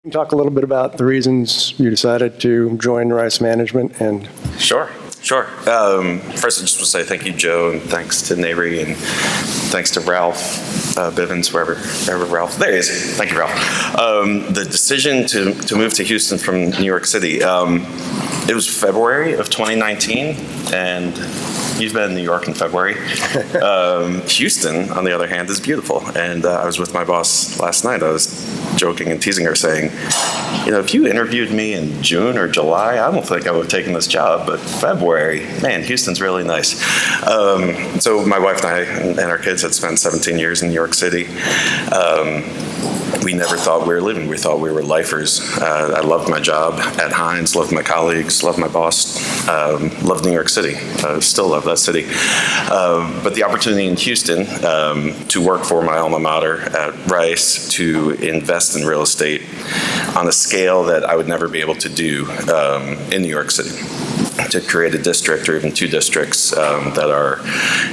Can you talk a little bit about the reasons you decided to join Rice Management? And Sure. First, I just want to say thank you, Joe, and thanks to NAREE, and thanks to Ralph Bivens, wherever Ralph. There he is. Thank you, Ralph. The decision to move to Houston from New York City, it was February of 2019, and you've been in New York in February. Houston, on the other hand, is beautiful. And I was with my boss last night. I was joking and teasing her, saying, if you interviewed me in June or July, I don't think I would have taken this job. But February, man, Houston's really nice. So my wife and I and our kids had spent 17 years in New York City. We never thought we were living. We thought we were lifers. I loved my job at Heinz, loved my colleagues, loved my boss, loved New York City. Still love that city. But the opportunity in Houston to work for my alma mater at Rice, to invest in real estate on a scale that I would never be able to do in New York City. To create a district or even two districts that are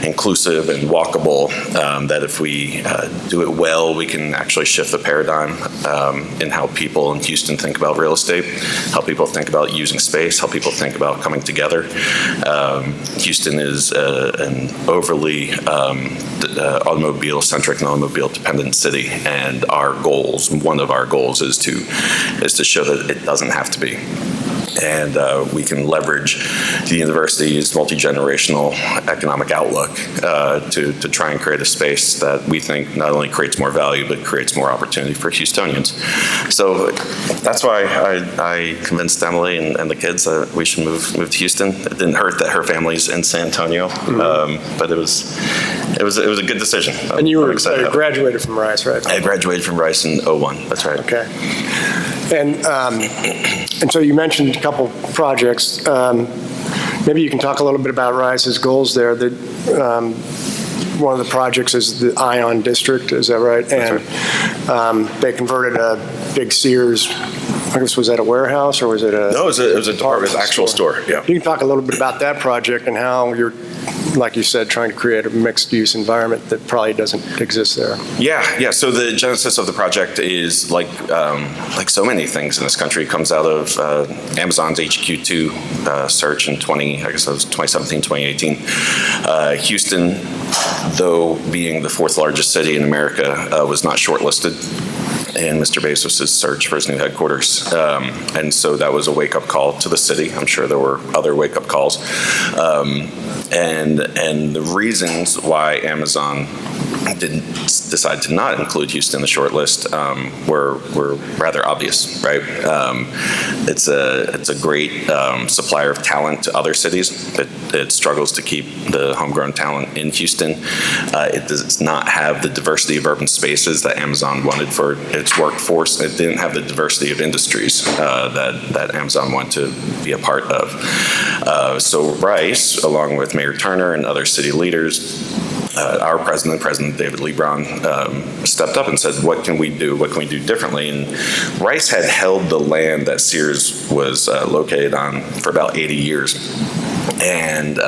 inclusive and walkable, that if we do it well, we can actually shift the paradigm in how people in Houston think about real estate, how people think about using space, how people think about coming together. Houston is an overly automobile-centric and automobile-dependent city, and one of our goals is to show that it doesn't have to be. And we can leverage the university's multi-generational economic outlook to try and create a space that we think not only creates more value, but creates more opportunity for Houstonians. So that's why I convinced Emily and the kids that we should move to Houston. It didn't hurt that her family's in San Antonio, but it was a good decision. And you graduated from Rice, right? I graduated from Rice in 2001. That's right. Okay. And so you mentioned a couple projects. Maybe you can talk a little bit about Rice's goals there. One of the projects is the Ion District, is that right? That's right. They converted a big Sears, I guess, was that a warehouse or was it a... No, it was an actual store, yeah. You can talk a little bit about that project and how you're, like you said, trying to create a mixed-use environment that probably doesn't exist there. Yeah. So the genesis of the project is like so many things in this country. It comes out of Amazon's HQ2 search in 2017, 2018. Houston, though being the fourth largest city in America, was not shortlisted in Mr. Bezos' search for his new headquarters. And so that was a wake-up call to the city. I'm sure there were other wake-up calls. And the reasons why Amazon didn't decide to not include Houston in the short list were rather obvious, right? It's a great supplier of talent to other cities. It struggles to keep the homegrown talent in Houston. It does not have the diversity of urban spaces that Amazon wanted for its workforce. It didn't have the diversity of industries that Amazon wanted to be a part of. So Rice, along with Mayor Turner and other city leaders, our President David Lebron, stepped up and said, what can we do? What can we do differently? And Rice had held the land that Sears was located on for about 80 years. And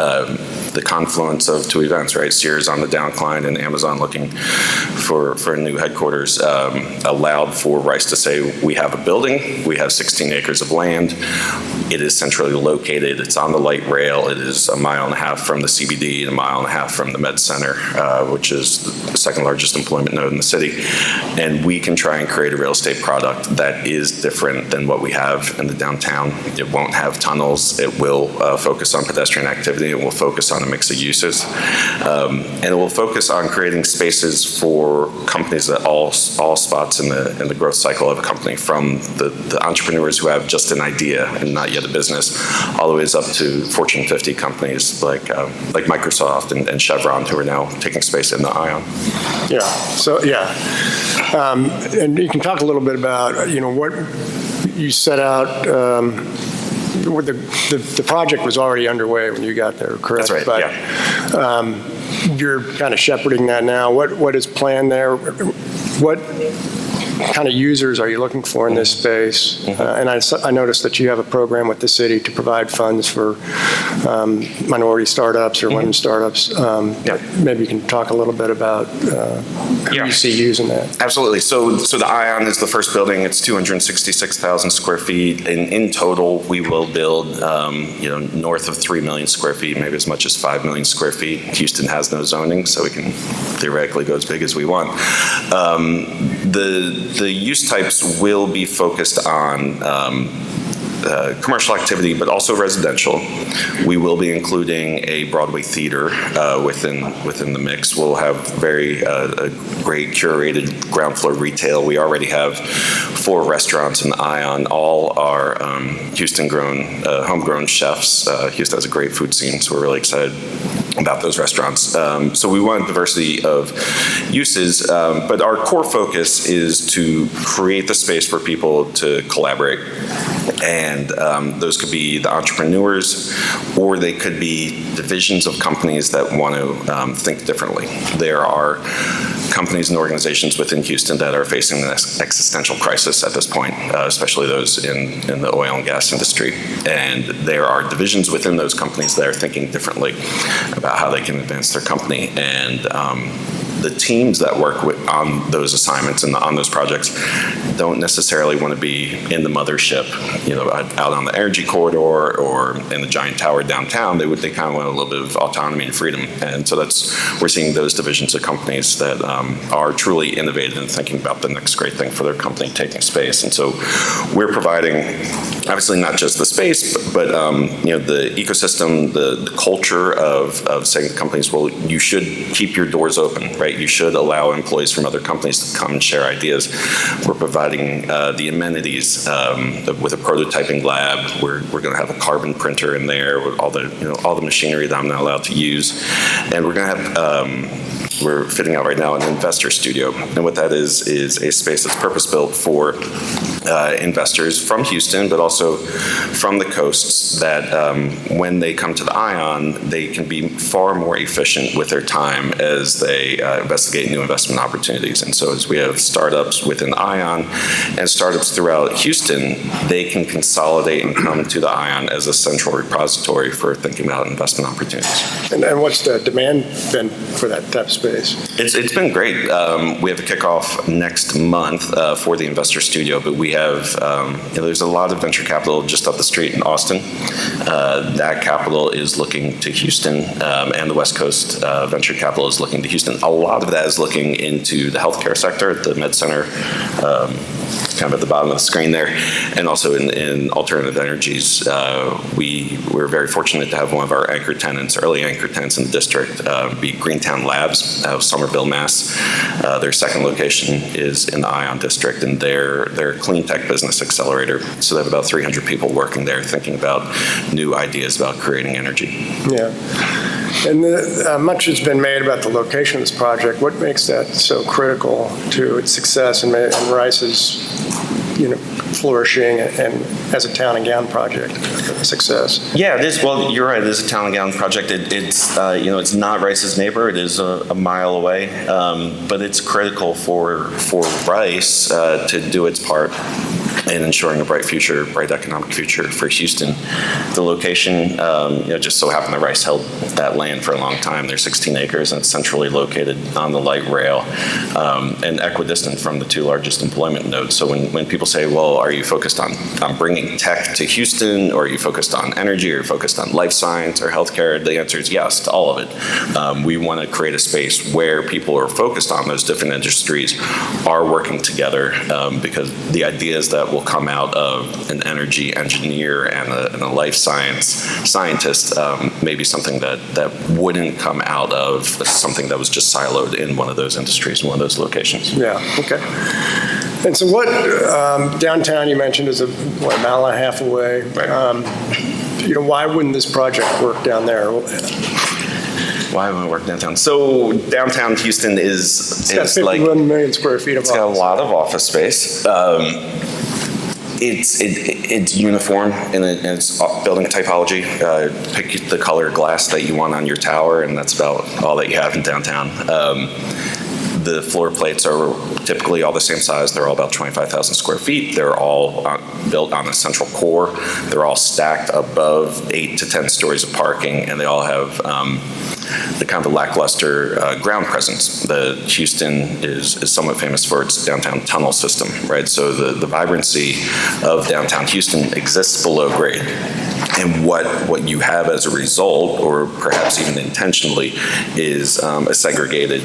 the confluence of two events, right? Sears on the downcline and Amazon looking for a new headquarters allowed for Rice to say, we have a building, we have 16 acres of land, it is centrally located, it's on the light rail, it is 1.5 miles from the CBD and 1.5 miles from the Med Center, which is the second largest employment node in the city. And we can try and create a real estate product that is different than what we have in the downtown. It won't have tunnels, it will focus on pedestrian activity, it will focus on a mix of uses, and it will focus on creating spaces for companies at all spots in the growth cycle of a company, from the entrepreneurs who have just an idea and not yet a business, all the way up to Fortune 50 companies like Microsoft and Chevron, who are now taking space in the Ion. Yeah. So and you can talk a little bit about what you set out. The project was already underway when you got there, correct? That's right, yeah. You're kind of shepherding that now. What is planned there? kind of users are you looking for in this space? And I noticed that you have a program with the city to provide funds for minority startups or women startups. Maybe you can talk a little bit about who you see using that. Absolutely. So the Ion is the first building. It's 266,000 square feet. In total, we will build north of 3 million square feet, maybe as much as 5 million square feet. Houston has no zoning, so we can theoretically go as big as we want. The use types will be focused on commercial activity, but also residential. We will be including a Broadway theater within the mix. We'll have very great curated ground floor retail. We already have 4 restaurants in the Ion. All are Houston-grown, homegrown chefs. Houston has a great food scene, so we're really excited about those restaurants. So we want diversity of uses, but our core focus is to create the space for people to collaborate. And those could be the entrepreneurs, or they could be divisions of companies that want to think differently. There are companies and organizations within Houston that are facing an existential crisis at this point, especially those in the oil and gas industry. And there are divisions within those companies that are thinking differently about how they can advance their company. And the teams that work on those assignments and on those projects don't necessarily want to be in the mothership, out on the energy corridor or in the giant tower downtown. They kind of want a little bit of autonomy and freedom. And so we're seeing those divisions of companies that are truly innovative and thinking about the next great thing for their company taking space. And so we're providing, obviously not just the space, but the ecosystem, the culture of saying to companies, well, you should keep your doors open, right? You should allow employees from other companies to come and share ideas. We're providing the amenities with a prototyping lab. We're going to have a carbon printer in there with all the machinery that I'm not allowed to use, and we're going to have we're fitting out right now an investor studio. And what that is a space that's purpose-built for investors from Houston, but also from the coasts, that when they come to the Ion, they can be far more efficient with their time as they investigate new investment opportunities. And so as we have startups within the Ion and startups throughout Houston, they can consolidate and come to the Ion as a central repository for thinking about investment opportunities. And what's the demand been for that type of space? It's been great. We have a kickoff next month for the investor studio, but we have, there's a lot of venture capital just up the street in Austin. That capital is looking to Houston, and the West Coast venture capital is looking to Houston. A lot of that is looking into the healthcare sector, the med center, kind of at the bottom of the screen there, and also in alternative energies. We're very fortunate to have one of our anchor tenants, early anchor tenants in the district, be Greentown Labs out of Somerville, Mass. Their second location is in the Ion district, and they're a clean tech business accelerator. So they have about 300 people working there thinking about new ideas about creating energy. Yeah. And much has been made about the location of this project. What makes that so critical to its success and Rice's, flourishing and as a town and gown project success? Yeah, it is. Well, you're right. It is a town and gown project. It's not Rice's neighbor. It is a mile away, but it's critical for Rice to do its part in ensuring a bright economic future for Houston. The location, just so happened that Rice held that land for a long time. There's 16 acres, and it's centrally located on the light rail and equidistant from the 2 largest employment nodes. So when people say, well, are you focused on bringing tech to Houston, or are you focused on energy, or are you focused on life science or healthcare? The answer is yes to all of it. We want to create a space where people who are focused on those different industries are working together, because the ideas that will come out of an energy engineer and a life scientist may be something that wouldn't come out of something that was just siloed in one of those industries, in one of those locations. Yeah, okay. And so what, downtown you mentioned is a mile and a half away. Right. Why wouldn't this project work down there? Why would it work downtown? So downtown Houston is got 51 million square feet of office. It's got a lot of office space. It's uniform in its building typology. Pick the color glass that you want on your tower, and that's about all that you have in downtown. The floor plates are typically all the same size. They're all about 25,000 square feet. They're all built on a central core. They're all stacked above 8 to 10 stories of parking, and they all have the kind of lackluster ground presence. Houston is somewhat famous for its downtown tunnel system, right? So the vibrancy of downtown Houston exists below grade. And what you have as a result, or perhaps even intentionally, is a segregated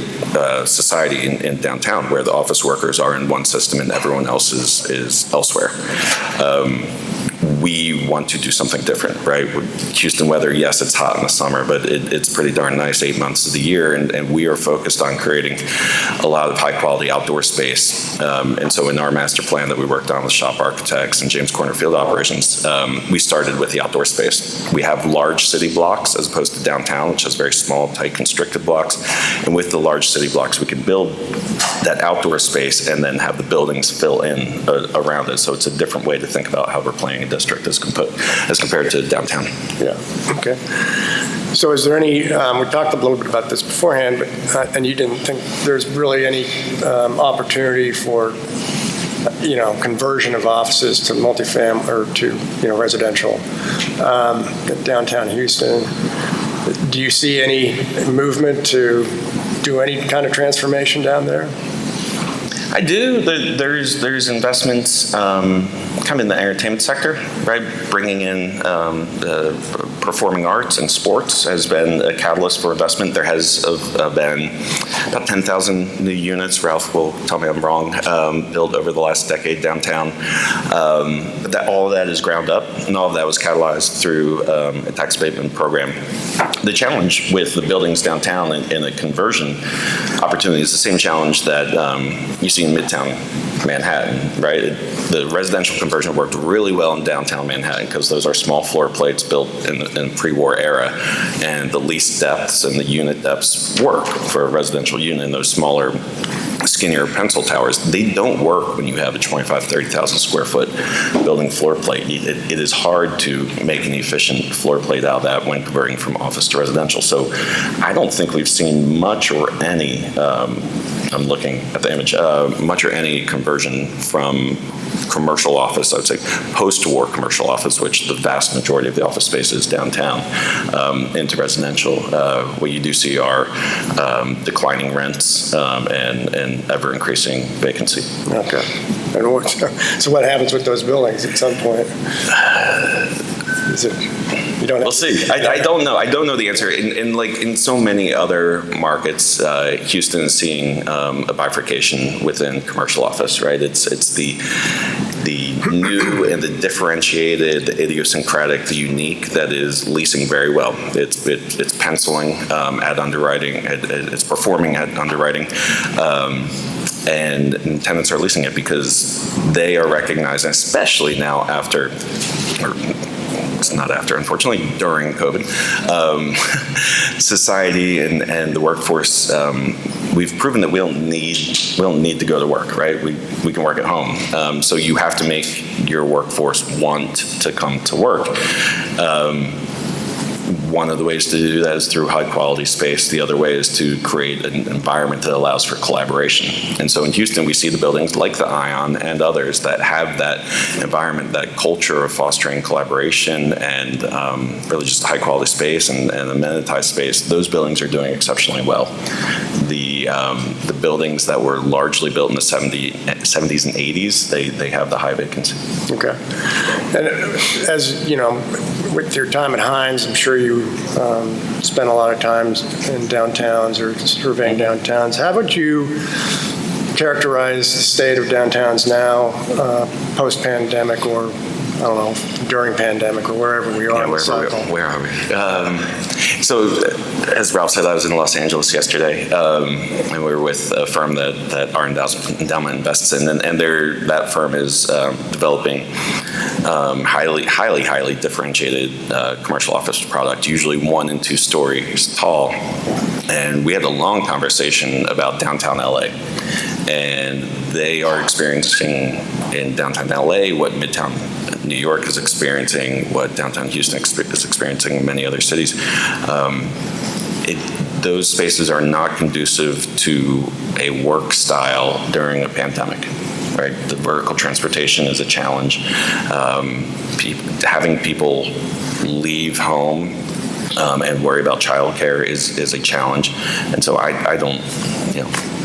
society in downtown, where the office workers are in one system and everyone else is elsewhere. We want to do something different, right? Houston weather, yes, it's hot in the summer, but it's pretty darn nice 8 months of the year, and we are focused on creating a lot of high-quality outdoor space. And so in our master plan that we worked on with Shop Architects and James Corner Field Operations, we started with the outdoor space. We have large city blocks as opposed to downtown, which has very small, tight, constricted blocks. And with the large city blocks, we can build that outdoor space and then have the buildings fill in around it. So it's a different way to think about how we're planning a district as compared to downtown. Yeah, okay. So is there any, we talked a little bit about this beforehand, but, and you didn't think there's really any opportunity for, conversion of offices to multifamily or to, residential downtown Houston? Do you see any movement to do any kind of transformation down there? I do. There's investments kind of in the entertainment sector, right? Bringing in performing arts and sports has been a catalyst for investment. There has been about 10,000 new units, Ralph will tell me I'm wrong, built over the last decade downtown. But all of that is ground up, and all of that was catalyzed through a tax abatement program. The challenge with the buildings downtown and the conversion opportunity is the same challenge that you see in Midtown Manhattan, right? The residential conversion worked really well in downtown Manhattan because those are small floor plates built in the pre-war era, and the lease depths and the unit depths work for a residential unit in those smaller, skinnier pencil towers. They don't work when you have a 25, 30,000 square foot building floor plate. It is hard to make an efficient floor plate out of that when converting from office to residential. So I don't think we've seen much or any, I'm looking at the image, much or any conversion from commercial office, I would say post-war commercial office, which the vast majority of the office space is downtown, into residential. What you do see are declining rents and ever-increasing vacancy. Okay. So what happens with those buildings at some point? Is it, you don't have we'll see. I don't know. I don't know the answer. In so many other markets, Houston is seeing a bifurcation within commercial office, right? It's the new and the differentiated, the idiosyncratic, the unique that is leasing very well. It's penciling at underwriting. It's performing at underwriting. And tenants are leasing it because they are recognizing, especially now after, or it's not after, unfortunately, during COVID, society and the workforce, we've proven that we don't need to go to work, right? We can work at home. So you have to make your workforce want to come to work. One of the ways to do that is through high quality space. The other way is to create an environment that allows for collaboration. And so in Houston, we see the buildings like the Ion and others that have that environment, that culture of fostering collaboration and really just high quality space and amenitized space. Those buildings are doing exceptionally well. The buildings that were largely built in the 70s and 80s, they have the high vacancy. Okay. And as you know, with your time at Hines, I'm sure you spent a lot of time in downtowns or surveying downtowns. How would you characterize the state of downtowns now, post-pandemic, or I don't know, during pandemic, or wherever we are in the cycle? Where are we? So, as Ralph said, I was in Los Angeles yesterday, and we were with a firm that our endowment invests in, and that firm is developing highly differentiated commercial office product, usually 1 and 2 stories tall. And we had a long conversation about downtown LA. And they are experiencing in downtown LA what Midtown New York is experiencing, what downtown Houston is experiencing in many other cities. those spaces are not conducive to a work style during a pandemic. Right, the vertical transportation is a challenge. Having people leave home and worry about childcare is a challenge, and so I don't,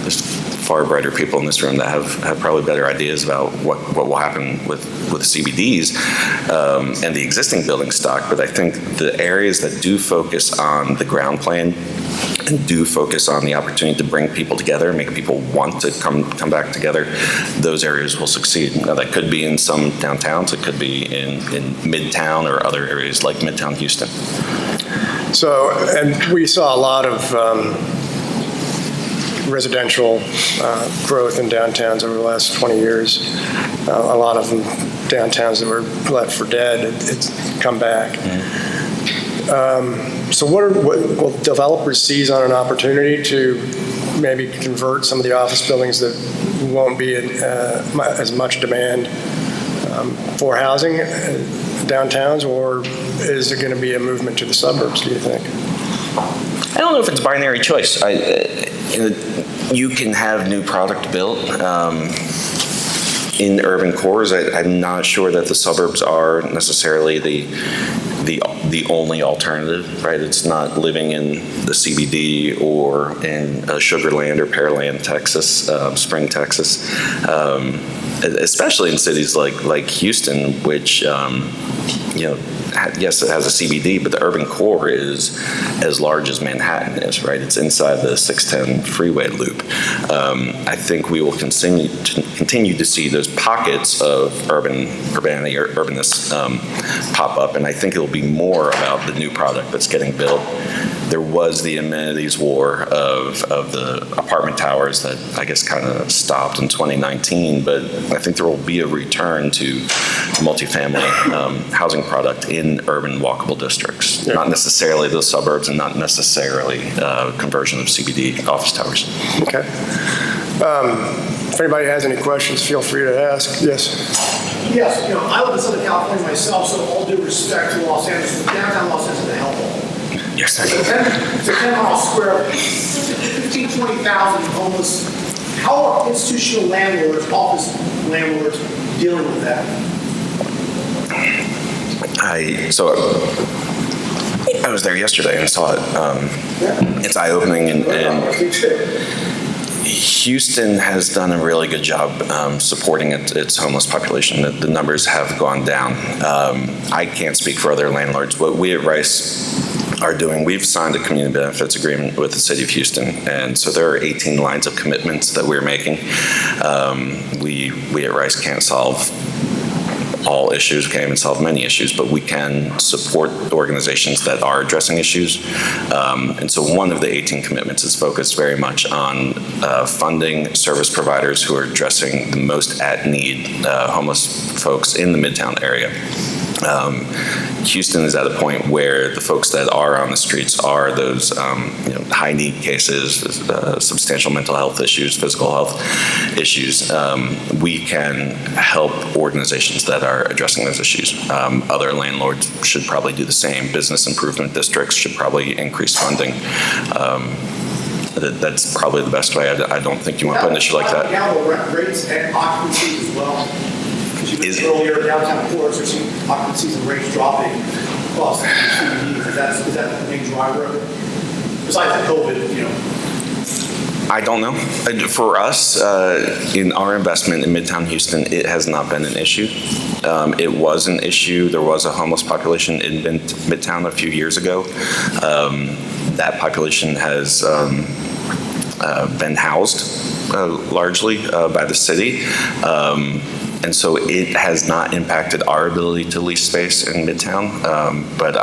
there's far brighter people in this room that have probably better ideas about what will happen with CBDs and the existing building stock. But I think the areas that do focus on the ground plan and do focus on the opportunity to bring people together, make people want to come back together, those areas will succeed. Now, that could be in some downtowns, it could be in Midtown or other areas like Midtown Houston. So, and we saw a lot of residential growth in downtowns over the last 20 years. A lot of them downtowns that were left for dead, it's come back. So what will developers seize on an opportunity to maybe convert some of the office buildings that won't be as much demand for housing downtowns, or is it going to be a movement to the suburbs, do you think? I don't know if it's a binary choice. You can have new product built in urban cores. I'm not sure that the suburbs are necessarily the only alternative, right? It's not living in the CBD or in Sugarland or Pearland, Texas, Spring, Texas, especially in cities like Houston, which yes, it has a CBD, but the urban core is as large as Manhattan is, right? It's inside the 610 freeway loop. I think we will continue to see those pockets of urbanity or urbanness pop up, and I think it'll be more about the new product that's getting built. There was the amenities war of the apartment towers that I guess kind of stopped in 2019, but I think there will be a return to multifamily housing product in urban walkable districts, not necessarily the suburbs and not necessarily conversion of CBD office towers. Okay. If anybody has any questions, feel free to ask. Yes. Yes, I live in Southern California myself, so all due respect to Los Angeles, downtown Los Angeles is a hellhole. Yes, It's a 10-mile square, 15, 20,000 homeless. How are institutional landlords, office landlords dealing with that? I was there yesterday and saw it. It's eye-opening, and Houston has done a really good job supporting its homeless population. The numbers have gone down. I can't speak for other landlords. What we at Rice are doing, we've signed a community benefits agreement with the city of Houston, and so there are 18 lines of commitments that we're making. We at Rice can't solve all issues, can't even solve many issues, but we can support organizations that are addressing issues. And so one of the 18 commitments is focused very much on funding service providers who are addressing the most at-need homeless folks in the Midtown area. Houston is at a point where the folks that are on the streets are those high need cases, substantial mental health issues, physical health issues. We can help organizations that are addressing those issues. Other landlords should probably do the same. Business improvement districts should probably increase funding. That's probably the best way. I don't think you want to put an issue like that. Yeah, rent rates and occupancy as well. Earlier downtown cores, there's some occupancies and rates dropping across the CBD. Is that the main driver of it? Besides the COVID, I don't know. For us, in our investment in Midtown Houston, it has not been an issue. It was an issue. There was a homeless population in Midtown a few years ago. That population has been housed largely by the city. And so it has not impacted our ability to lease space in Midtown, but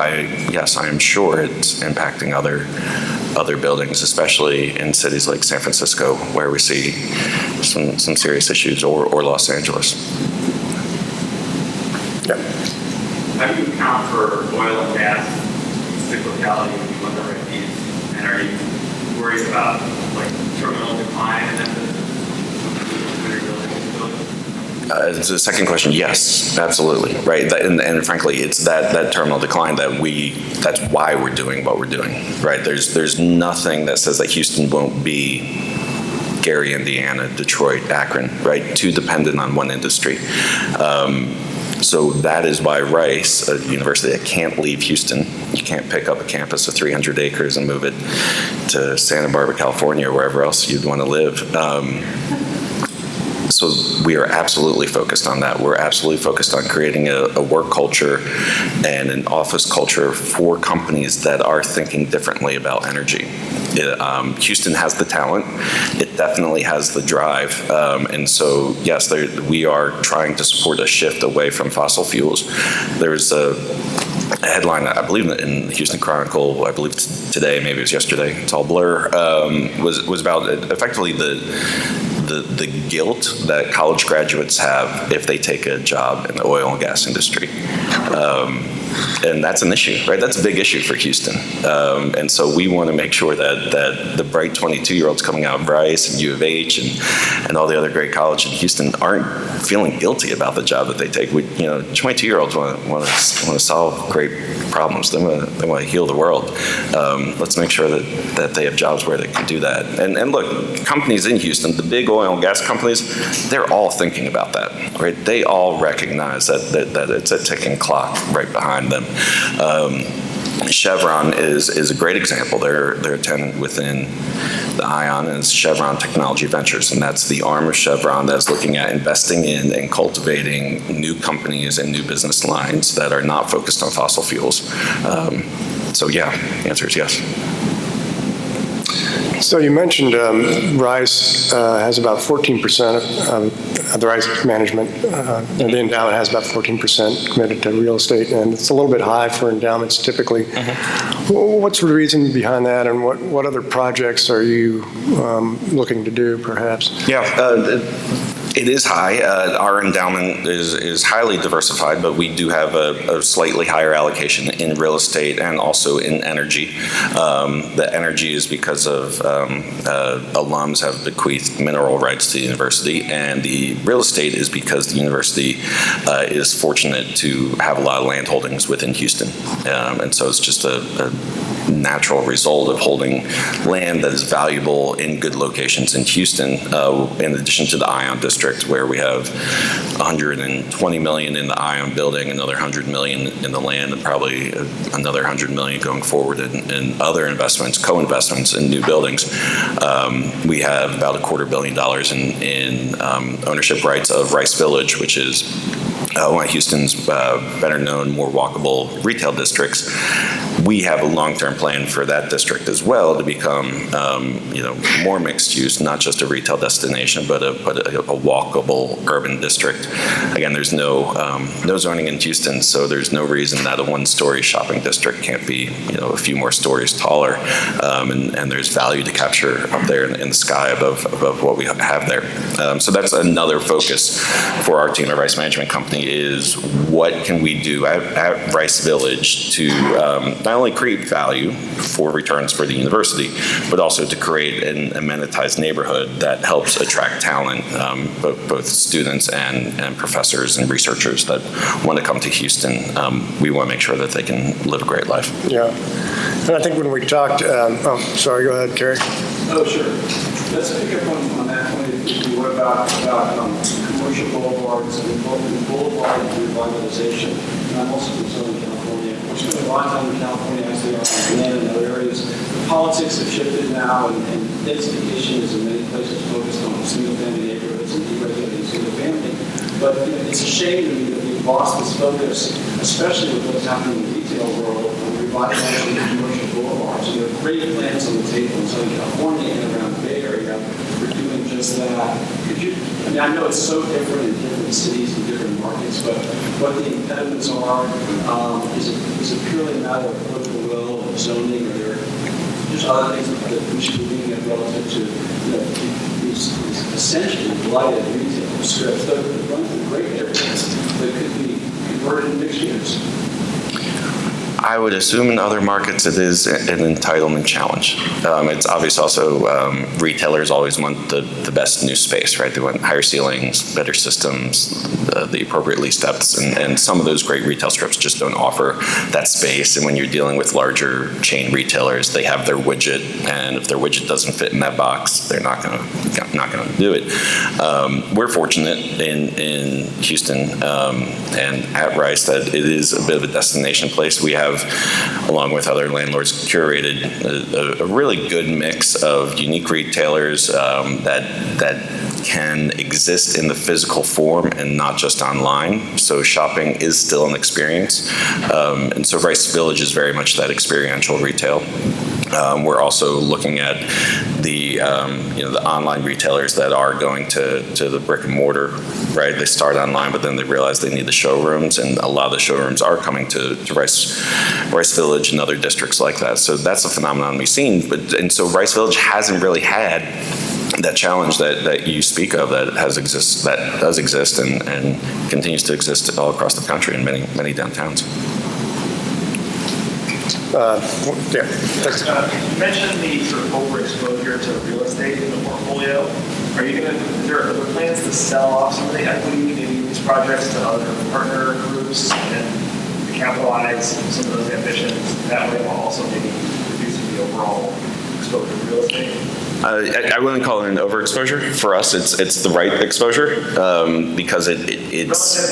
yes, I am sure it's impacting other buildings, especially in cities like San Francisco, where we see some serious issues, or Los Angeles. Yeah. How do you account for oil and gas cyclicality when you look at RFPs? And are you worried about terminal decline in that business? The second question, yes, absolutely, right? And frankly, it's that terminal decline that's why we're doing what we're doing, right? There's nothing that says that Houston won't be Gary, Indiana, Detroit, Akron, right? Too dependent on one industry. So that is why Rice, a university that can't leave Houston, you can't pick up a campus of 300 acres and move it to Santa Barbara, California, or wherever else you'd want to live. So we are absolutely focused on that. We're absolutely focused on creating a work culture and an office culture for companies that are thinking differently about energy. Houston has the talent. It definitely has the drive. And so, yes, we are trying to support a shift away from fossil fuels. There's a headline, I believe, in the Houston Chronicle, I believe today, maybe it was yesterday, it's all blur, was about effectively the guilt that college graduates have if they take a job in the oil and gas industry. And that's an issue, right? That's a big issue for Houston. And so we want to make sure that the bright 22-year-olds coming out of Rice and U of H and all the other great colleges in Houston aren't feeling guilty about the job that they take. 22-year-olds want to solve great problems. They want to heal the world. Let's make sure that they have jobs where they can do that. And look, companies in Houston, the big oil and gas companies, they're all thinking about that, right? They all recognize that it's a ticking clock right behind them. Chevron is a great example. They're a tenant within the ION, and it's Chevron Technology Ventures, and that's the arm of Chevron that's looking at investing in and cultivating new companies and new business lines that are not focused on fossil fuels. So yeah, the answer is yes. So you mentioned Rice has about 14% of the Rice management, and the endowment has about 14% committed to real estate, and it's a little bit high for endowments typically. What's the reason behind that, and what other projects are you looking to do, perhaps? Yeah. It is high. Our endowment is highly diversified, but we do have a slightly higher allocation in real estate and also in energy. The energy is because of alums have bequeathed mineral rights to the university, and the real estate is because the university is fortunate to have a lot of land holdings within Houston. And so it's just a natural result of holding land that is valuable in good locations in Houston, in addition to the ION district, where we have $120 million in the ION building, another $100 million in the land, and probably another $100 million going forward in other investments, co-investments in new buildings. We have about $250 million in ownership rights of Rice Village, which is one of Houston's better known, more walkable retail districts. We have a long-term plan for that district as well to become, more mixed use, not just a retail destination, but a walkable urban district. Again, there's no zoning in Houston, so there's no reason that a one-story shopping district can't be, a few more stories taller, and there's value to capture up there in the sky above what we have there. So that's another focus for our team at Rice Management Company is what can we do at Rice Village to not only create value for returns for the university, but also to create an amenitized neighborhood that helps attract talent, both students and professors and researchers that want to come to Houston. We want to make sure that they can live a great life. Yeah. And I think when we talked, sorry, go ahead, Kerry. Oh, sure. Let's pick up on that point. What about commercial boulevards and boulevard revitalization? And I'm also from Southern California. We're spending a lot of time in California, as they are in Atlanta and other areas. The politics have shifted now, and densification is in many places focused on single-family neighborhoods and deregulating single-family. But it's a shame to me that we've lost this focus, especially with what's happening in the retail world, on revitalizing commercial boulevards. There are great plans on the table in Southern California and around the Bay Area for doing just that. I know it's so different in different cities and different markets, but what the impediments are, is it purely a matter of political will and zoning, or there just other things that we should be looking at relative to these essentially blighted retail strips that run through great areas that could be converted into mixed use? I would assume in other markets it is an entitlement challenge. It's obvious also retailers always want the best new space, right? They want higher ceilings, better systems, the appropriate lease depths, and some of those great retail strips just don't offer that space. And when you're dealing with larger chain retailers, they have their widget, and if their widget doesn't fit in that box, they're not going to do it. We're fortunate in Houston and at Rice that it is a bit of a destination place. We have, along with other landlords, curated a really good mix of unique retailers that can exist in the physical form and not just online. So shopping is still an experience. And so Rice Village is very much that experiential retail. We're also looking at the online retailers that are going to the brick and mortar, right? They start online, but then they realize they need the showrooms, and a lot of the showrooms are coming to Rice Village and other districts like that. So that's a phenomenon we've seen. And so Rice Village hasn't really had that challenge that you speak of that does exist and continues to exist all across the country in many downtowns. Yeah. You mentioned the sort of overexposure to real estate in the portfolio. Are there plans to sell off some of the equity, maybe these projects to other partner groups and capitalize some of those ambitions that way while also maybe reducing the overall exposure to real estate? I wouldn't call it an overexposure. For us, it's the right exposure because it's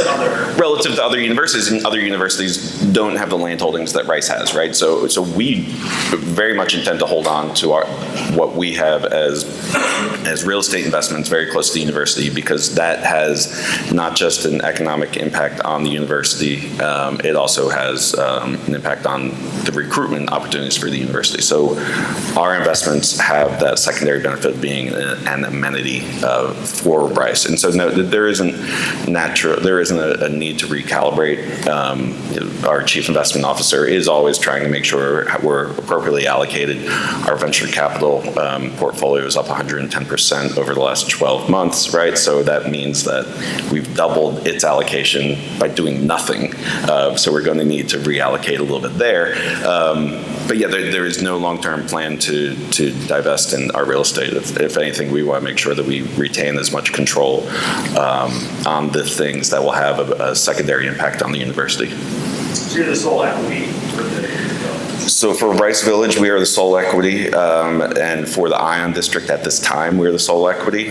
relative to other universities, and other universities don't have the land holdings that Rice has, right? So we very much intend to hold on to what we have as real estate investments very close to the university, because that has not just an economic impact on the university, it also has an impact on the recruitment opportunities for the university. So our investments have that secondary benefit of being an amenity for Rice. And so no, there isn't a need to recalibrate. Our chief investment officer is always trying to make sure we're appropriately allocated. Our venture capital portfolio is up 110% over the last 12 months, right? So that means that we've doubled its allocation by doing nothing. So we're going to need to reallocate a little bit there. But yeah, there is no long-term plan to divest in our real estate. If anything, we want to make sure that we retain as much control on the things that will have a secondary impact on the university. So you're the sole equity for the So for Rice Village, we are the sole equity, and for the Ion District at this time, we're the sole equity.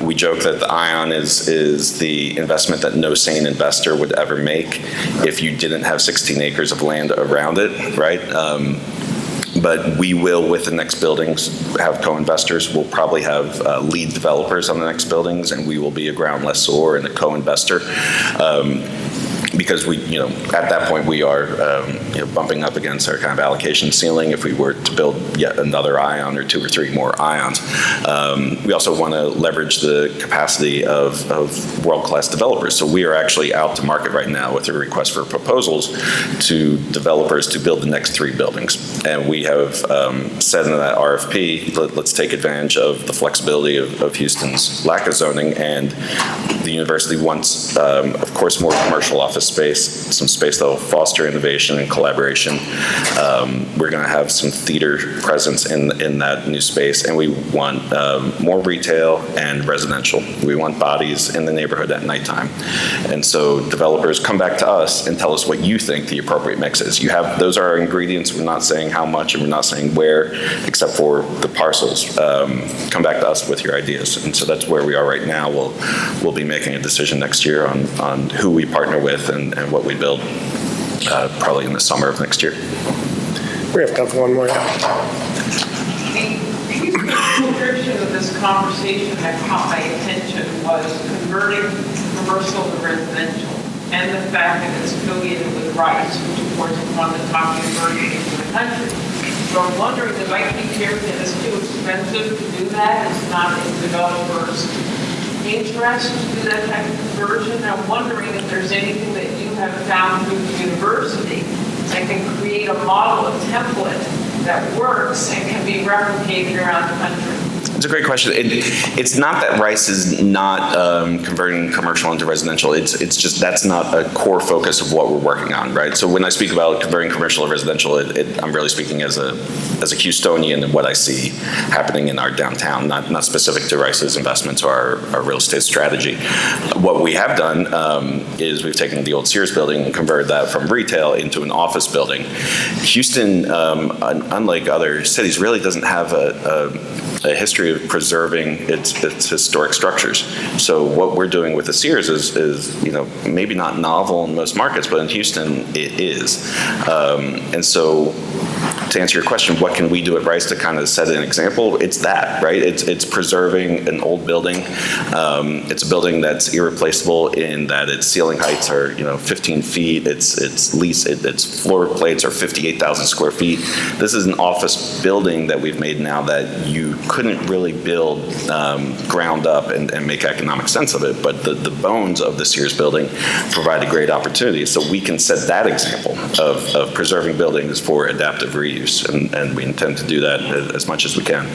We joke that the Ion is the investment that no sane investor would ever make if you didn't have 16 acres of land around it, right? But we will, with the next buildings, have co-investors. We'll probably have lead developers on the next buildings, and we will be a ground lessor and a co-investor. Because at that point we are bumping up against our kind of allocation ceiling if we were to build yet another Ion or 2 or 3 more Ions. We also want to leverage the capacity of world-class developers. So we are actually out to market right now with a request for proposals to developers to build the next 3 buildings. And we have said in that RFP, let's take advantage of the flexibility of Houston's lack of zoning, and the university wants, of course, more commercial office space, some space that will foster innovation and collaboration. We're going to have some theater presence in that new space, and we want more retail and residential. We want bodies in the neighborhood at nighttime. And so developers come back to us and tell us what you think the appropriate mix is. Those are our ingredients. We're not saying how much and we're not saying where, except for the parcels. Come back to us with your ideas. And so that's where we are right now. We'll be making a decision next year on who we partner with and what we build, probably in the summer of next year. We have time for one more. The description of this conversation that caught my attention was converting commercial to residential, and the fact that it's affiliated with Rice, which of course is one of the top universities in the country. So I'm wondering, if I keep hearing that it's too expensive to do that, it's not in developers' interest to do that type of conversion. I'm wondering if there's anything that you have found through the university that can create a model, a template that works and can be replicated around the country. It's a great question. It's not that Rice is not converting commercial into residential. It's just that's not a core focus of what we're working on, right? So when I speak about converting commercial to residential, I'm really speaking as a Houstonian and what I see happening in our downtown, not specific to Rice's investments or our real estate strategy. What we have done is we've taken the old Sears building and converted that from retail into an office building. Houston, unlike other cities, really doesn't have a history of preserving its historic structures. So what we're doing with the Sears is maybe not novel in most markets, but in Houston it is. And so to answer your question, what can we do at Rice to kind of set an example? It's that, right? It's preserving an old building. It's a building that's irreplaceable in that its ceiling heights are 15 feet. Its floor plates are 58,000 square feet. This is an office building that we've made now that you couldn't really build ground up and make economic sense of it. But the bones of the Sears building provide a great opportunity. So we can set that example of preserving buildings for adaptive reuse, and we intend to do that as much as we can.